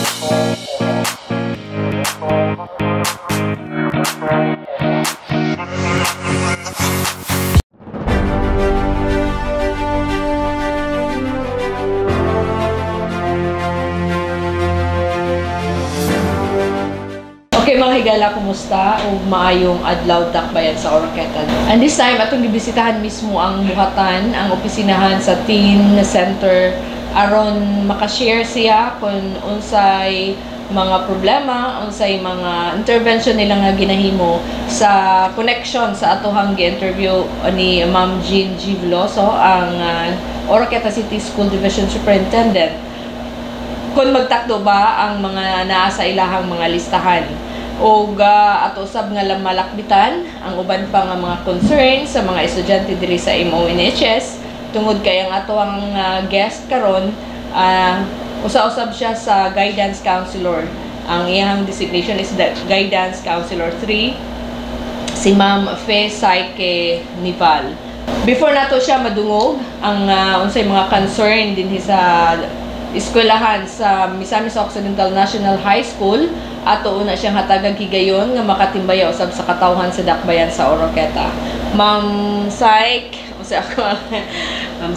Okay mga higala, kumusta? O maayong adlaw dakbayan sa Oroqueta. And this time, atong gibisitahan mismo ang buhatan, ang opisinahan sa teen center aron makashare siya kung unsay mga problema, unsay mga intervention nila nga ginahimo sa connection sa atohang gi-interview ni Ma'am Jean G. Veloso, ang Oroqueta City School Division Superintendent. Kung magtakdo ba ang mga naa sa ilahang mga listahan o ato usab nga malakbitan ang uban pa nga mga concerns sa mga estudyante diri sa MONHS tungod kay ang ato ang guest karon, usa-usab siya sa guidance counselor. Ang iyang designation is the guidance counselor 3, si Ma'am Fe Saike Nival. Before nato siya madungog ang unsay mga concern dinhi sa eskwelahan sa Misamis Occidental National High School, ato una siyang hatagang higayon nga makatimbaya usab sa katawhan sa dakbayan sa Oroqueta. Ma'am Saik, Ma'am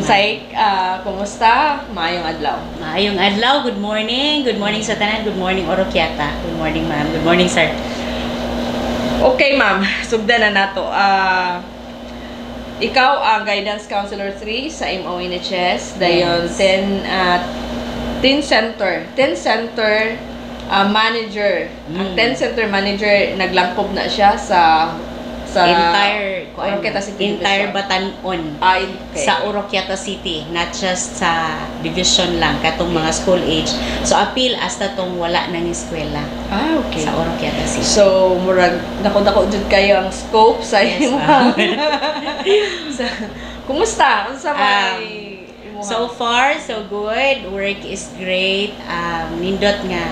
Saik, kumusta? Maayong adlaw. Maayong adlaw. Good morning. Good morning sa tanan. Good morning Oroquieta. Good morning ma'am. Good morning sir. Okay ma'am, sugdan na nato. Ikaw ang guidance counselor 3 sa MONHS, dayon 10 center manager. Ang 10 center manager naglangkob na siya sa Oroqueta City entire Batanon. Okay. Sa Oroqueta City, not just sa division lang katong mga school age. So appeal hasta tong wala nang eskwela. Okay. Sa Oroqueta City. So murag dako-dako jud kayo ang scope sa imo. Kumusta? Unsa may so far so good. Work is great. Nindot nga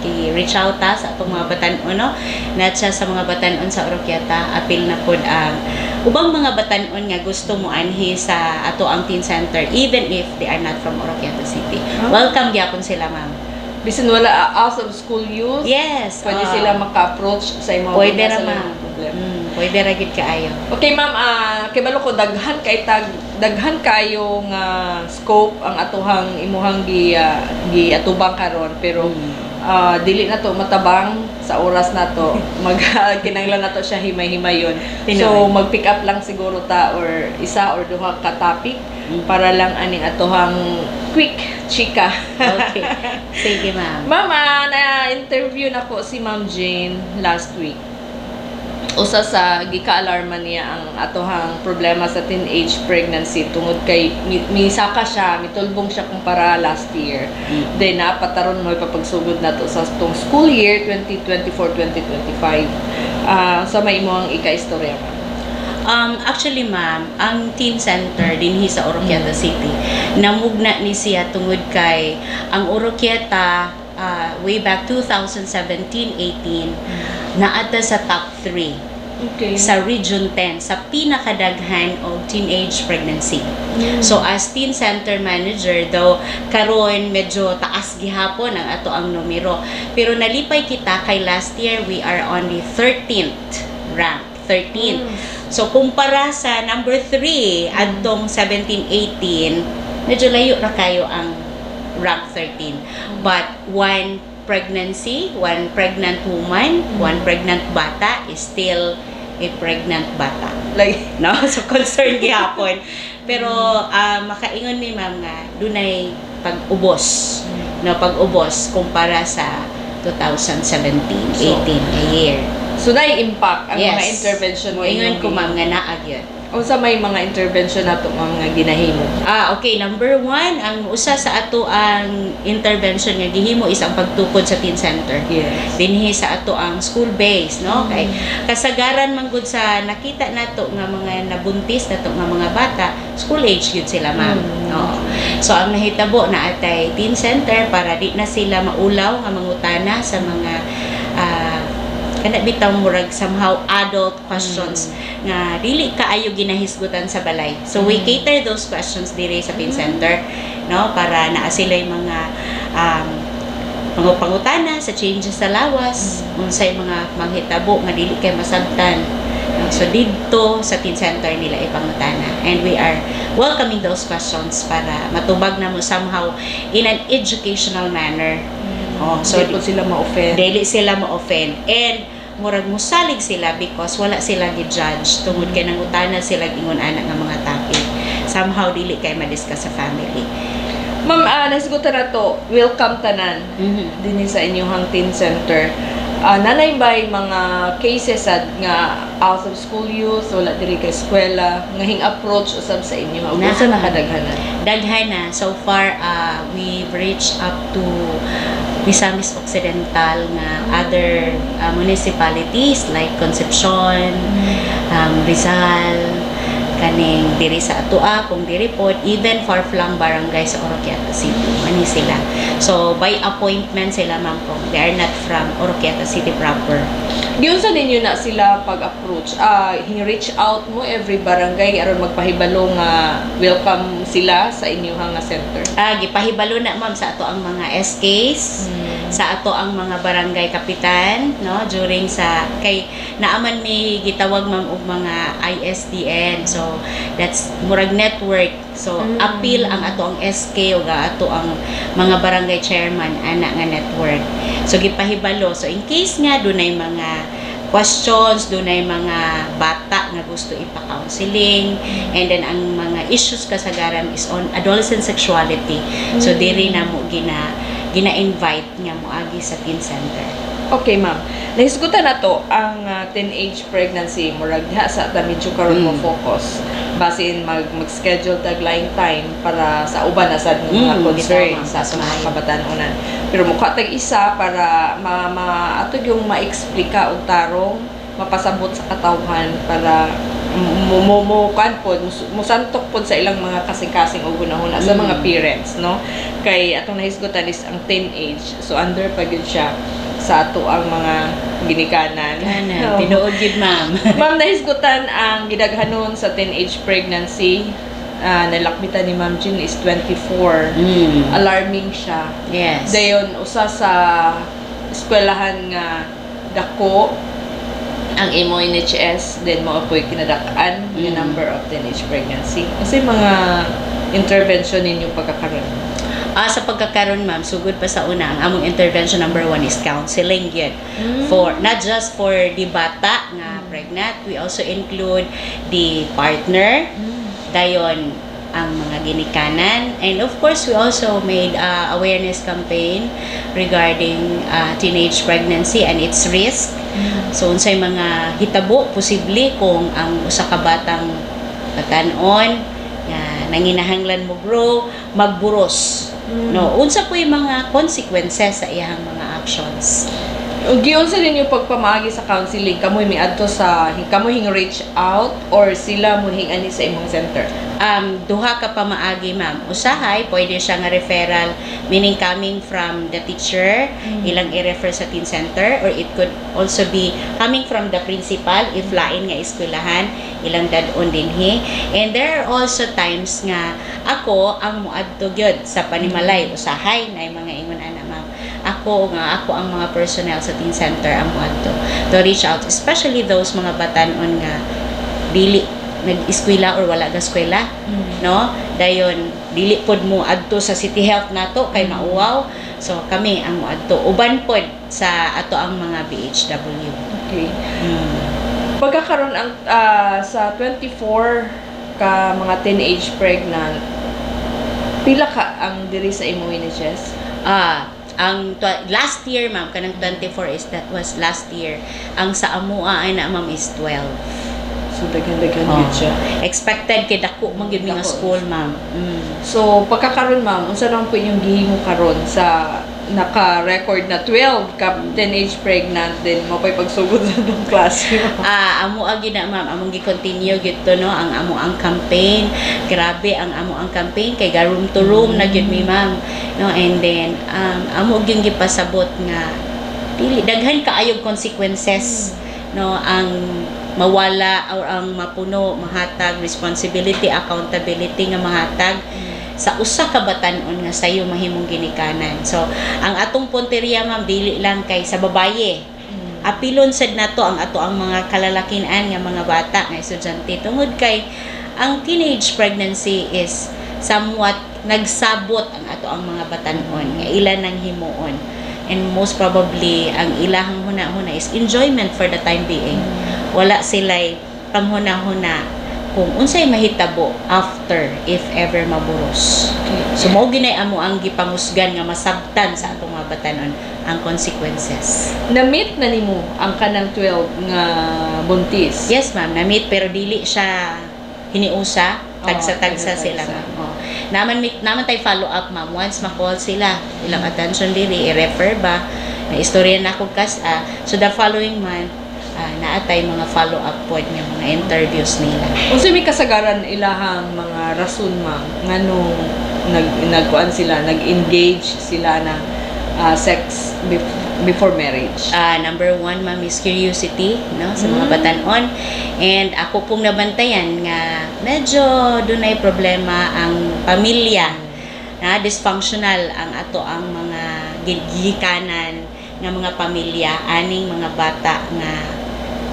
reach out ta sa atong mga batanon, no? Not siya sa mga batanon sa Oroquieta, apil na pod ang ubang mga batanon nga gusto mo anhi sa ato ang teen center even if they are not from Oroquieta City. Welcome gyapon sila ma'am. Bisan wala out of school youth, yes, pwede sila maka-approach sa imo. Pwede ra ma'am. Pwede ra gid kaayo. Okay ma'am, kay balo ko daghan kayong scope ang atuhang imuhang giatubang karon, pero dili na to matabang sa oras na to. Kinahanglan na to siya himay-himayon. So mag-pick up lang siguro ta or isa or duha ka topic para lang aning atohang quick chika. Okay. Sige ma'am. Mama, na-interview na ko si Ma'am Jane last week. Usa sa gika-alarma niya ang atohang problema sa teenage pregnancy tungod kay misaka siya, mitulbong siya kumpara last year. Then napataron mo ipapagsugod na to sa tong school year 2024-2025. Sa may imo ang ika-istorya ka? Actually ma'am, ang teen center dinhi sa Oroquieta City, namugna ni siya tungod kay ang Oroquieta way back 2017-18 naata sa top 3 sa Region 10 sa pinakadaghan og teenage pregnancy. So as teen center manager daw karon medyo taas gihapon ang ato ang numero, pero nalipay kita kay last year we are on the 13th rank. 13. So kumpara sa number 3 adtong 17-18, medyo layo ra kayo ang rank 13. But one pregnancy, one pregnant woman, one pregnant bata is still a pregnant bata. Like, no? So concern gihapon. Pero makaingon mi ma'am nga dunay pag-ubos. No, pag-ubos kumpara sa 2017-18 a year. So na-impact ang mga intervention mo. Ingon ko ma'am nga naa gyud. Unsa may mga intervention nato mga ginahimo? Okay, number 1, ang usa sa ato ang intervention nga gihimo is ang pagtukod sa teen center. Yes. Dinhi sa ato ang school base, no? Kay kasagaran man gud sa nakita nato nga mga nabuntis nato nga mga bata, school age gyud sila ma'am. So ang nahitabo na atay teen center para di na sila maulaw nga mangutana sa mga kana bitaw murag somehow adult questions nga dili kaayo ginahisgutan sa balay. So we cater those questions dire sa teen center, no, para naa sila mga mga pangutana sa changes sa lawas, unsay mga manghitabo nga dili kay masabtan. So dito sa teen center nila ipangutana, and we are welcoming those questions para matubag na mo somehow in an educational manner. So dili sila ma-offend. Dili sila ma-offend, and murag musalig sila because wala sila gi-judge tungod kay nangutana sila ingon ana nga mga topic. Somehow dili kay ma-discuss sa family. Ma'am, nasigutan na to, welcome tanan din sa inyong teen center. Nanay ba'y mga cases nga out of school youth, wala diri kay eskwela, nga hing approach usab sa inyo? Unsa nakadaghanan? Daghana. So far, we've reached up to Misamis Occidental nga other municipalities like Concepcion, Rizal, kaning diri sa Atua, kung diri pod, even far-flung barangay sa Oroquieta City, mani sila. So by appointment sila, ma'am, kung they are not from Oroquieta City proper. Giunsa ninyo na sila pag-approach? Reach out mo every barangay aron magpahibalo nga welcome sila sa inyong nga center? Gipahibalo na, ma'am, sa ato ang mga SKs, sa ato ang mga barangay kapitan, no, during sa kay naaman mi gitawag, ma'am, og mga ISDN. So that's murag network. So appeal ang ato ang SK o ato ang mga barangay chairman ana nga network. So gipahibalo. So in case nga dunay mga questions, dunay mga bata nga gusto ipa-counseling, and then ang mga issues kasagaran is on adolescent sexuality. So diri na mo gina-invite nga moagi sa teen center. Okay, ma'am. Nahisgutan na to ang teenage pregnancy. Murag diha sa medyo karon mo focus. Basin mag-schedule taglaing time para sa uban na sad mga concern sa mga kabatanunan. Pero mukha tag isa para atog yung ma-explika og tarong, mapasabot sa katawhan para mumukan pod, musantok pod sa ilang mga kasing-kasing o gunahuna sa mga parents, no? Kay atong nahisgutan is ang teenage. So under pa gyud siya sa ato ang mga ginikanan. Tinuod gid, ma'am. Ma'am, nahisgutan ang gidaghanon sa teenage pregnancy. Nalakbitan ni Ma'am Jean is 24. Alarming siya. Yes. Dayon usa sa eskwelahan nga dako ang imo NHS, then mo apoy kinadak-an yung number of teenage pregnancy. Kasi mga intervention ninyo pagkakaroon. Sa pagkakaroon, ma'am, sugod pa sa una, ang among intervention number 1 is counseling yun. For, not just for the bata nga pregnant, we also include the partner, dayon ang mga ginikanan, and of course, we also made awareness campaign regarding teenage pregnancy and its risk. So, unsay mga hitabo, posible kung ang usa ka batang batanon, nanginahanglan mo grow, magburos. No, unsa po yung mga consequences sa iyang mga actions. Giyon sa ninyo pagpamaagi sa counseling, kamoy miadto sa kamoy hing reach out or sila mo hing ani sa imong center? Duha ka pamaagi, ma'am. Usahay pwede siya nga referral, meaning coming from the teacher, ilang i-refer sa teen center, or it could also be coming from the principal if lain nga eskwelahan, ilang dadon dinhi. And there are also times nga ako ang muadto gyud sa panimalay, usahay na mga ingon ana, ma'am. Ako ang mga personnel sa teen center ang muadto to reach out, especially those mga batanon nga dili nag-eskwela or wala ga eskwela, no? Dayon dili pod mo adto sa City Health nato kay mauwaw. So kami ang muadto uban pod sa ato ang mga BHW. Okay. Pagkakaroon ang sa 24 ka mga teenage pregnant, pila ka ang diri sa imo NHS? Ang last year, ma'am, kanang 24 is that was last year. Ang sa amua ay na, ma'am, is 12. So daghan-daghan gyud siya. Expected kay dako man gyud mga school, ma'am. So pagkakaroon, ma'am, unsa naman po inyong gihimo karon sa naka-record na 12 ka teenage pregnant, then mapay pagsugod sa ng klase? Amo agi na, ma'am, among gi-continue gyud to, no, ang amo ang campaign. Grabe ang amo ang campaign kay room to room na gyud mi, ma'am, no, and then amo gyud gipasabot nga dili daghan kaayog consequences, no, ang mawala or ang mapuno, mahatag responsibility, accountability nga mahatag sa usa ka batan-on nga sayo mahimong ginikanan. So ang atong punteriya ma'am dili lang kay sa babaye. Apilon sad nato ang ato ang mga kalalakinan nga mga bata nga estudyante tungod kay ang teenage pregnancy is somewhat nagsabot ang ato ang mga batan-on nga ilan nang himuon. And most probably ang ilahang huna-huna is enjoyment for the time being. Wala sila'y panghuna-huna kung unsay mahitabo after if ever maburos. So mao ginay amo ang gipangusgan nga masabtan sa atong mga batanon ang consequences. Na-meet na nimo ang kanang 12 nga buntis? Yes ma'am, na-meet pero dili siya hiniusa, tagsa-tagsa sila ma'am. Naman tay follow up ma'am, once ma-call sila ilang attention diri i-refer ba na istorya na ko so the following month naatay mga follow up pod nga mga interviews nila. Unsa may kasagaran ilahang mga rason ma'am nganong nagkuan sila, nag-engage sila na sex before marriage? Number one ma'am is curiosity no sa mga batan-on, and ako pong nabantayan nga medyo dunay problema ang pamilya na dysfunctional ang ato ang mga gigikanan nga mga pamilya aning mga bata nga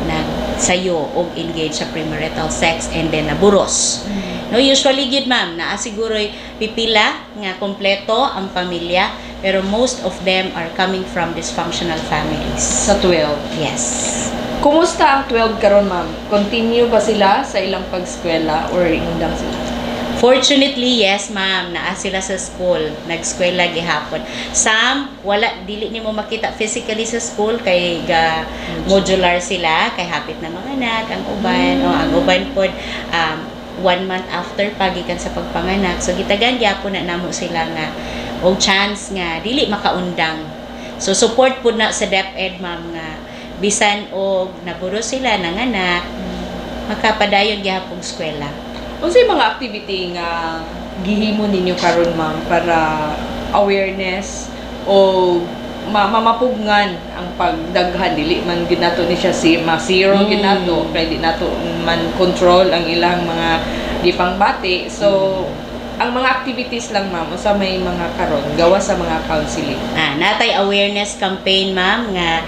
nagsayo og engage sa premarital sex and then naburos. No, usually gid ma'am naa siguro'y pipila nga kompleto ang pamilya pero most of them are coming from dysfunctional families. Sa 12? Yes. Kumusta ang 12 karon ma'am? Continue ba sila sa ilang pag-eskwela or ingundang sila? Fortunately, yes ma'am, naa sila sa school, nag-eskwela gihapon. Some wala dili nimo makita physically sa school kay modular sila, kay hapit na mga anak ang uban o ang uban pod 1 month after pagikan sa pagpanganak. So gitagan gyapon na namo sila nga og chance nga dili makaundang. So support pud na sa DepEd ma'am nga bisan og naburos sila nanganak makapadayon gyapon eskwela. Unsay mga activity nga gihimo ninyo karon ma'am para awareness o mamapugnan ang pagdaghan dili man ginato ni siya zero ginato kay di nato man control ang ilang mga gipangbati. So ang mga activities lang ma'am usa may mga karon gawa sa mga counseling. Natay awareness campaign ma'am nga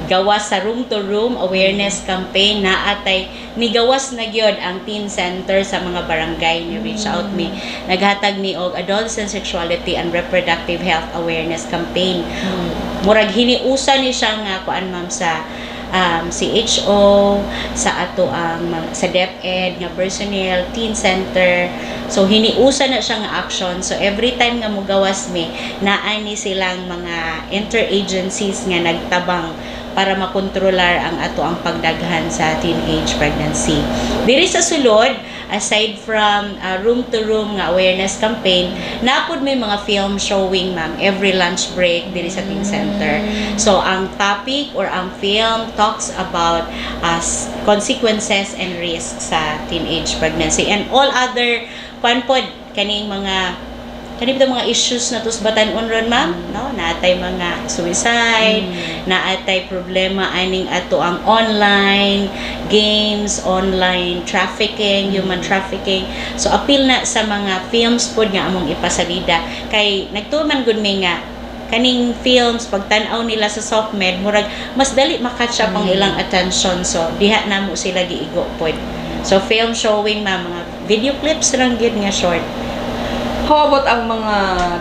gawas sa room to room awareness campaign na atay nigawas na gyud ang teen center sa mga barangay ni reach out me naghatag mi og adolescent sexuality and reproductive health awareness campaign. Murag hiniusa ni siya nga kuan ma'am sa CHO sa ato ang sa DepEd nga personnel teen center, so hiniusa na siya nga action. So every time nga mugawas mi naa ni silang mga interagencies nga nagtabang para makontrolar ang ato ang pagdaghan sa teenage pregnancy. Diri sa sulod, aside from room to room nga awareness campaign, napod may mga film showing ma'am every lunch break diri sa teen center. So ang topic or ang film talks about consequences and risks sa teenage pregnancy and all other panpod kaning mga issues na tus batan-on ron ma'am, no? Naatay mga suicide, naatay problema aning ato ang online games, online trafficking, human trafficking. So appeal na sa mga films pod nga among ipasalida kay nagtuman gud mi nga kaning films pagtan-aw nila sa SOCMED murag mas dali makatch up ang ilang attention, so diha namo sila giigo pod. So film showing mga video clips lang gid nga short. How about ang mga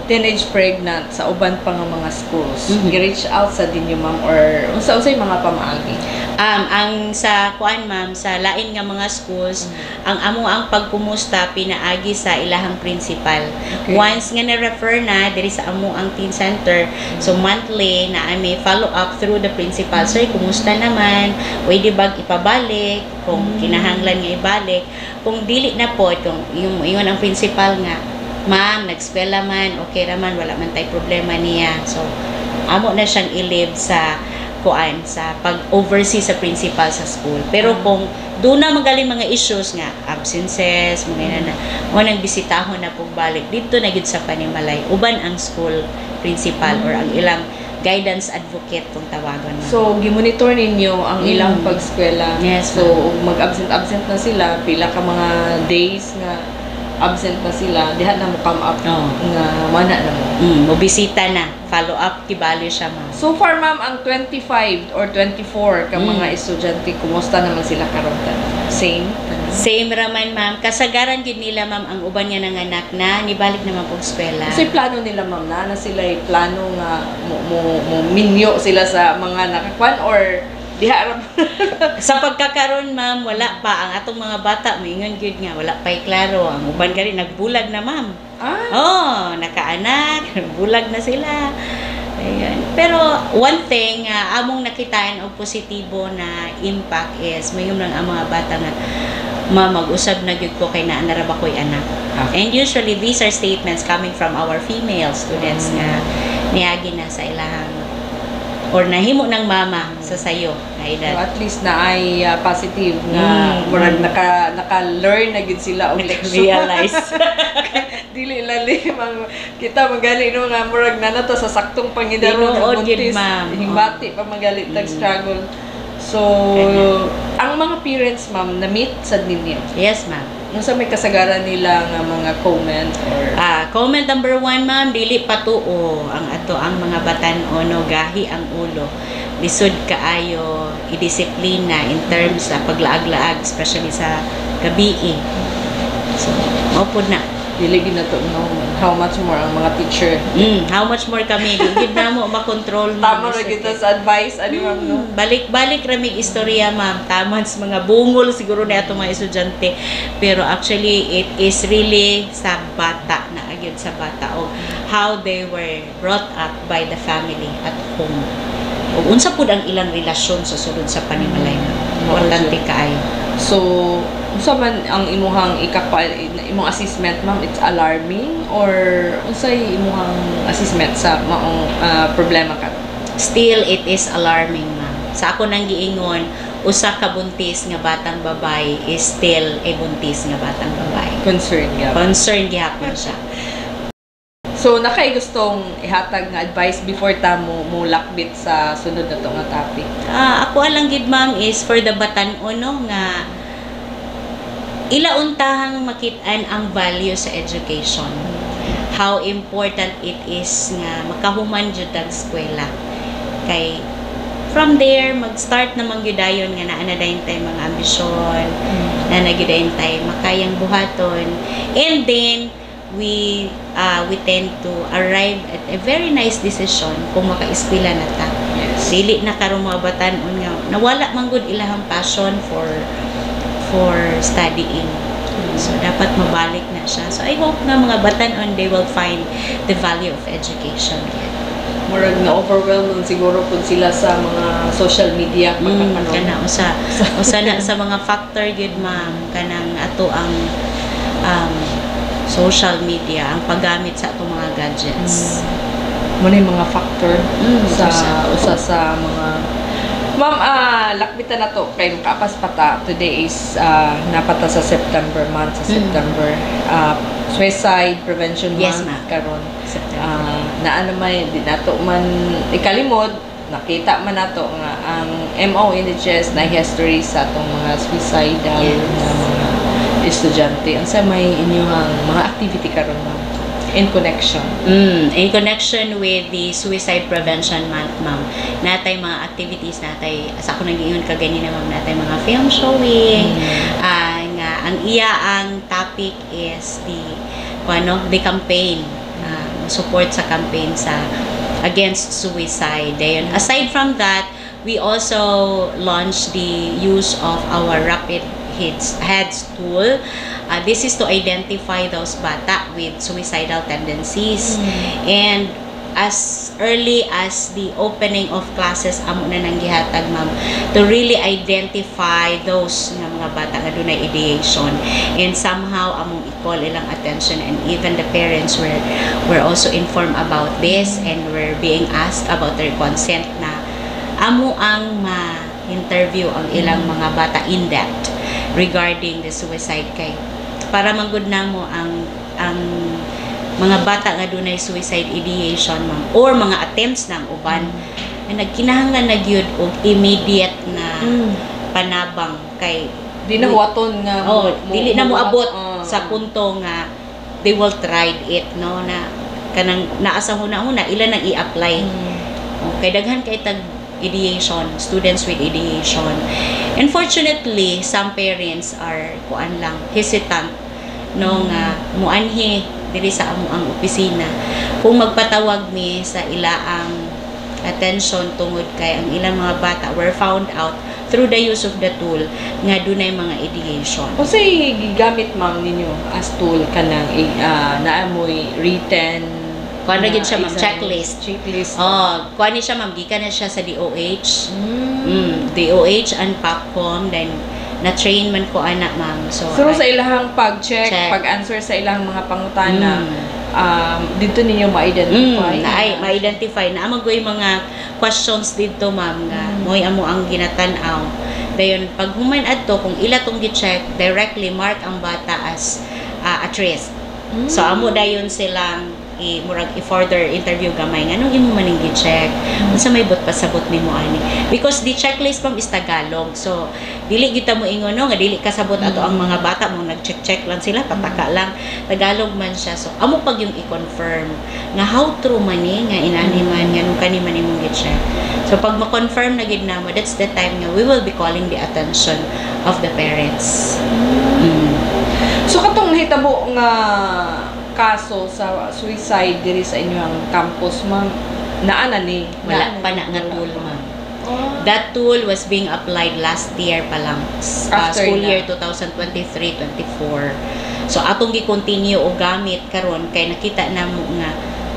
teenage pregnant sa uban pa nga mga schools? Gi-reach out sa dinyo ma'am or unsa-unsay mga pamaagi? Ang sa kuan ma'am sa lain nga mga schools, ang amo ang pagkumusta pinaagi sa ilahang principal. Okay. Once nga na-refer na diri sa amo ang teen center, so monthly na may follow up through the principal. Sir, kumusta naman? Pwede bag ipabalik kung kinahanglan nga ibalik. Kung dili na po kung yung ang principal nga ma'am, nag-eskwela man, okay raman, wala man tay problema niya. So, amo na siyang i-leave sa kuan, sa pag-oversee sa principal sa school. Pero kung doon na magaling mga issues nga, absences, mga nang bisitahon na pagbalik, dito na gid sa Panimalay, uban ang school principal or ang ilang guidance advocate kung tawagon mo. So, gimonitor ninyo ang ilang pag-eskwela. Yes, so, mag-absent na sila, pila ka mga days nga absent na sila, diha na mo come up nga mana na mo. Mobisita na, follow up kibali siya ma'am. So far ma'am, ang 25 or 24 ka mga estudyante, kumusta naman sila karon? Same? Same raman ma'am. Kasagaran gid nila ma'am ang uban nga nanganak na nibalik naman pog eskwela. Kasi plano nila ma'am na sila plano nga mo minyo sila sa mga nakakwan or diha ra. Sa pagkakaroon ma'am, wala pa ang atong mga bata moingon gyud nga wala pay klaro. Ang uban gali nagbulag na ma'am. Nakaanak, bulag na sila. Ayan. Pero one thing, among nakitaan og positibo na impact is mayroon lang ang mga bata nga mag-usab na gyud ko kay naa na ra ba ko'y anak. And usually these are statements coming from our female students nga niagi na sa ilahang or nahimo ng mama sa sayo na edad. So at least na ay positive nga murag naka-learn na gid sila og leksyon. Realize. Dili lalim ang kita magali no nga murag na nato sa saktong pangidaron ng buntis. Himbati pa magali tag struggle. So ang mga parents ma'am na meet sa ninyo. Yes ma'am. Unsa may kasagaran nila nga mga comment or comment number 1 ma'am, dili patuo ang ato ang mga batan-o no gahi ang ulo. Lisod kaayo idisiplina in terms sa paglaag-laag especially sa gabi. So, mapod na. Dili gid nato no how much more ang mga teacher. How much more kami gid na mo makontrol tama ra kita sa advice ani ma'am no. Balik ra mig istorya ma'am. Tama sa mga bungol siguro na ato mga estudyante. Pero actually it is really sa bata na agyud sa bata o how they were brought up by the family at home. O unsa pud ang ilang relasyon sa sulod sa panimalay ma'am. Importante kaayo. So unsa man ang imong imong assessment ma'am, it's alarming or unsay imong assessment sa maong problema ka? Still it is alarming ma'am. Sa ako nang giingon, usa ka buntis nga batang babae is still a buntis nga batang babae. Concern gyapon siya. So nakay gustong ihatag nga advice before ta mo lakbit sa sunod na to nga topic? Ako alang gid ma'am is for the batan-o no nga ilauntahang makit-an ang value sa education. How important it is nga makahuman jud ang eskwela. Kay from there mag-start namang gyudayon nga naa na dayon tay mga ambisyon, na gyudayon tay makayang buhaton. And then we tend to arrive at a very nice decision kung maka-eskwela na ta. Dili na karon mga batan-on nga nawala man gud ilahang passion for studying. So, dapat mabalik na siya. So, I hope na mga batan-on, they will find the value of education. Murag na overwhelmed siguro po sila sa mga social media. Kana, usa na sa mga factor yun, ma'am, kanang ato ang social media, ang paggamit sa atong mga gadgets. Muna yung mga factor sa mga ma'am, lakbitan na to kay kapas pata. Today is napata sa September month, sa September suicide prevention month karon. Naa naman di nato man ikalimod, nakita man nato nga ang MO in the chest na history sa atong mga suicidal na mga estudyante. Unsa may inyong mga activity karon ma'am in connection? In connection with the Suicide Prevention Month, ma'am, natay mga activities natay, sa ako nag-iyon kaganina ma'am, natay mga film showing, ang ang topic is the campaign, support sa campaign sa against suicide. Then, aside from that, we also launched the use of our rapid heads tool. This is to identify those bata with suicidal tendencies. And as early as the opening of classes, amo na nang gihatag ma'am, to really identify those nga mga bata nga dunay ideation. And somehow among i-call ilang attention, and even the parents were also informed about this and were being asked about their consent na amo ang ma-interview ang ilang mga bata in depth regarding the suicide kay para manggod na mo ang mga bata nga dunay suicide ideation ma'am or mga attempts ng uban na nagkinahanglan na gyud og immediate na panabang kay di na huwaton nga dili na mo abot sa punto nga they will try it, no, na kanang naa sa huna-huna ila nang i-apply. Okay, daghan kay tag ideation, students with ideation. Unfortunately, some parents are kuan lang hesitant, no, nga muanhi diri sa amo ang opisina kung magpatawag mi sa ilaang attention tungod kay ang ilang mga bata were found out through the use of the tool nga dunay mga ideation. Kasi gigamit ma'am ninyo as tool kanang naamoy written kuan na gid siya ma'am, checklist. Kuan ni siya ma'am, gikan na siya sa DOH. DOH and PACCOM, then na-train man ko ana ma'am. So sa ilahang pag-check, pag-answer sa ilahang mga pangutana, dito ninyo ma-identify. Ma-identify na magoy mga questions dito ma'am nga moy amo ang ginatan-aw. Dayon pag human adto kung ila tong gi-check, directly mark ang bata as at risk. So amo dayon silang murag i-further interview gamay nga nung imo maning gi-check unsa may bot pasabot nimo ani, because the checklist ma'am is Tagalog, so dili gyud ta mo ingon no nga dili kasabot ato ang mga bata mo nag-check lang sila pataka lang Tagalog man siya, so amo pag yung i-confirm nga how true man ni nga inani man nga nung kani man imong gi-check. So pag ma-confirm na gid namo, that's the time nga we will be calling the attention of the parents. So katong hitabo nga kaso sa suicide diri sa inyong campus ma'am, naa na ni wala pa na nga tool ma'am. That tool was being applied last year pa lang, school year 2023-24. So atong gi-continue o gamit karon kay nakita namo nga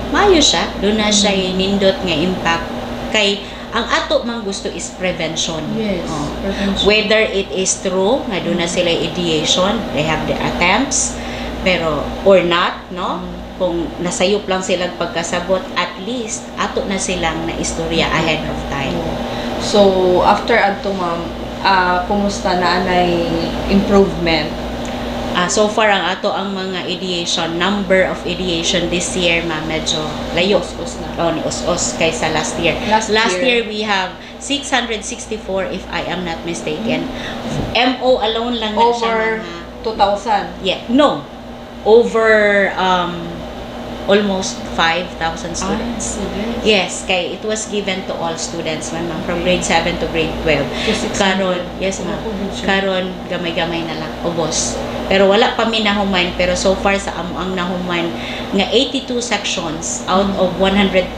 maayo siya, do na siya nindot nga impact kay ang ato mang gusto is prevention. Prevention. Whether it is true nga do na sila ideation, they have the attempts, pero or not, no, kung nasayop lang silang pagkasabot, at least ato na silang na istorya ahead of time. So after adto ma'am, kumusta na anay improvement? So far ang ato ang mga ideation, number of ideation this year ma'am, medyo layo ni us kaysa last year. Last year we have 664 if I am not mistaken. MO alone lang na siya mga 2,000. Yeah, no. Over almost 5,000 students. Yes, kay it was given to all students man ma'am, from grade 7 to grade 12. Karon, yes ma'am. Karon gamay-gamay na lang ubos. Pero wala pa mi nahuman, pero so far sa amo ang nahuman nga 82 sections out of 125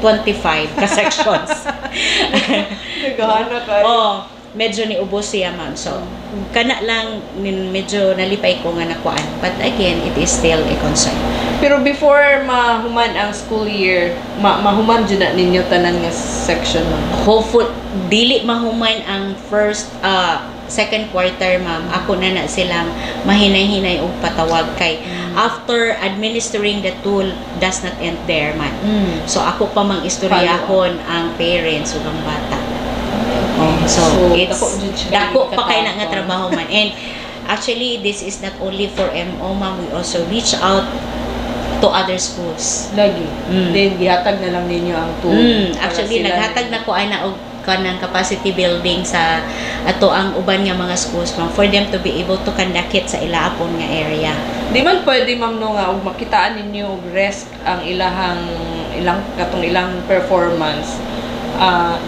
ka sections. Nagahana kayo. Medyo ni ubos siya ma'am. So kana lang medyo nalipay ko nga nakuan, but again it is still a concern. Pero before mahuman ang school year, mahuman jud na ninyo tanan nga section ma'am? Hopeful dili mahuman ang first second quarter ma'am, ako na silang mahinay-hinay og patawag kay after administering the tool does not end there man. So ako pa mang istoryahon ang parents ug ang bata. So it's dako pa kay na nga trabaho man. And actually this is not only for MO ma'am, we also reach out to other schools. Lagi. Then gihatag na lang ninyo ang tool. Actually naghatag na ko ana og kanang capacity building sa ato ang uban nga mga schools ma'am, for them to be able to conduct it sa ilaapon nga area. Di man pwede ma'am no nga og makitaan ninyo og rest ang ilang performance.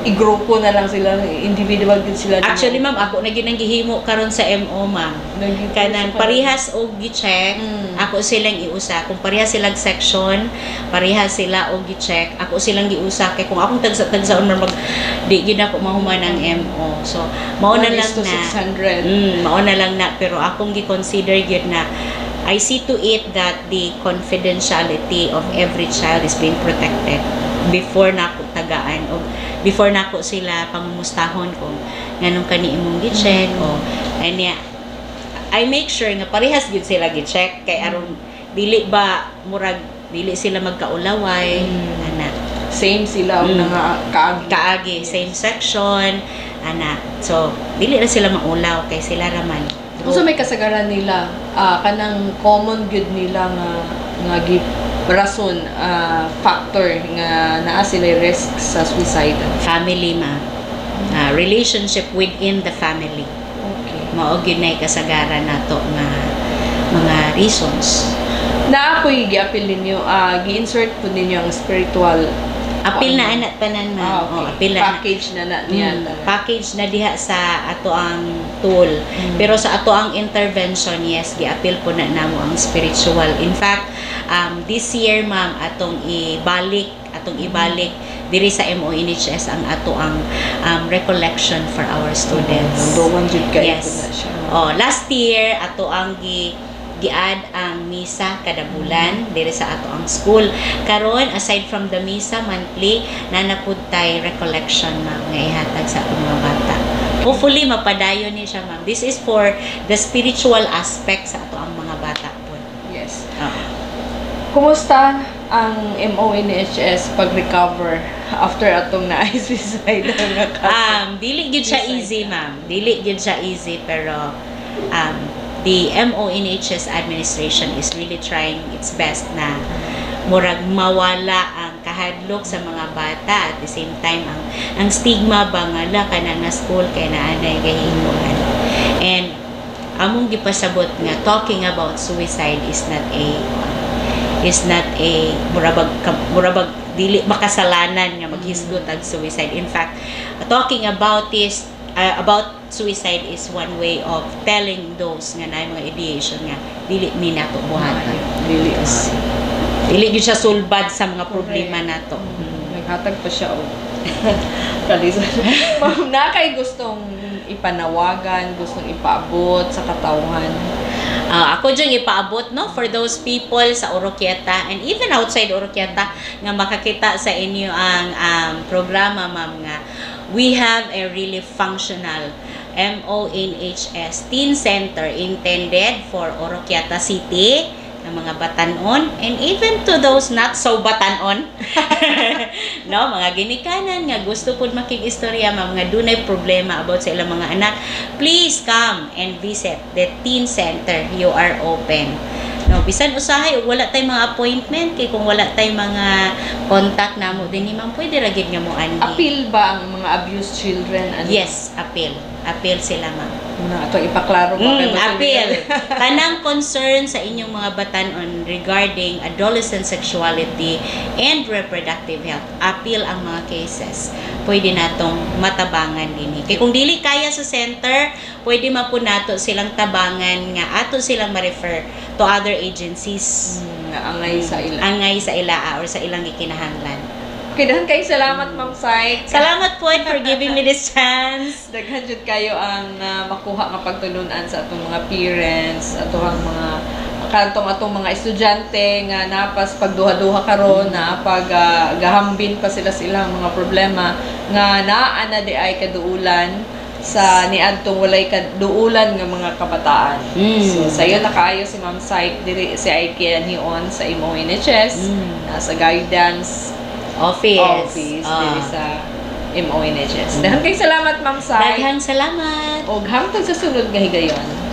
I-grupo na lang sila, individual din sila. Actually ma'am, ako na gyud ang gihimo karon sa MO ma'am. Kanang parehas og gi-check, ako silang iusa. Kung parehas silang section, parehas sila og gi-check, ako silang giusa kay kung akong tagsaon man mag di gyud ako mahuman ang MO. So mao na lang na 600. Mao na lang na, pero akong gi-consider gyud na I see to it that the confidentiality of every child is being protected before nako tagaan o before nako sila pangumustahon kung nganong kani imong gi-check o anya. I make sure nga parehas gyud sila gi-check kay aron dili ba murag dili sila magkaulaway ana. Same sila og nga kaagi same section ana. So dili na sila maulaw kay sila raman. So may kasagaran nila kanang common good nila nga rason factor nga naa sila risk sa suicide. Family ma. Relationship within the family. Okay. Mao gyud nay kasagaran nato nga mga reasons. Naapoy gi-appeal ninyo, gi-insert po ninyo ang spiritual Apil na anak tanan ma'am. okay. Apil na Package na niya. package na diha sa ato ang tool. Pero sa ato ang intervention, yes, gi-appeal po na namo ang spiritual. In fact, this year ma'am atong ibalik diri sa MONHS ang ato ang recollection for our students. Doon jud kayo Yes. na siya. Last year ato ang giad ang misa kada bulan diri sa ato ang school. Karon aside from the misa monthly, nanapud tay recollection ma'am nga ihatag sa atong mga bata. Hopefully mapadayon ni siya ma'am. This is for the spiritual aspect sa ato ang mga bata po. Yes. Kumusta ang MONHS pag-recover after atong na-suicide nga kaso? Dili gyud siya easy ma'am. Dili gyud siya easy pero the MONHS administration is really trying its best na murag mawala ang kahadlok sa mga bata, at the same time ang stigma ba nga la kana na school kay naanay gahimuan. And among gipasabot nga talking about suicide is not a murabag dili makasalanan nga maghisgot ang suicide. In fact, talking about this about suicide is one way of telling those nga na mga ideation nga dili ni nato buhatan. Dili gyud siya sulbad sa mga problema nato. Naghatag pa siya og kalisan. Ma'am, na kay gustong ipanawagan, gustong ipaabot sa katawhan. Ako dyan ipaabot no for those people sa Oroquieta and even outside Oroquieta nga makakita sa inyo ang programa ma'am nga we have a really functional MONHS Teen Center intended for Oroquieta City ng mga batanon and even to those not so batanon no mga ginikanan nga gusto pud makig-istorya mga dunay problema about sa ilang mga anak, please come and visit the Teen Center. You are open. No, bisan usahay ug wala tay mga appointment kay kung wala tay mga contact namo dinhi man pwede ra gid nga mo andi. Appeal ba ang mga abused children? Yes, appeal. Appeal sila ma'am. Ato ipaklaro ba kay appeal. Tanang concern sa inyong mga batanon regarding adolescent sexuality and reproductive health. Appeal ang mga cases. Pwede natong matabangan dinhi. Kay kung dili kaya sa center, pwede man po nato silang tabangan nga ato silang ma-refer to other agencies. Angay sa ila. Angay sa ila or sa ilang gikinahanglan. Okay, dahan kayo salamat Ma'am Syke. Salamat po for giving me this chance. Daghan jud kayo ang makuha nga pagtulunan sa atong mga parents, atong mga atong mga estudyante nga napas pagduha-duha karon na gahambin pa sila silang mga problema nga naa na di ay kaduulan sa niadtong walay kaduulan nga mga kabataan. So sayo na kaayo si Ma'am Syke diri si Ike hion sa MONHS nasa guidance office diri sa MONHS. Daghang kay salamat Ma'am Syke. Daghang salamat. Og hangtod sa sunod nga higayon.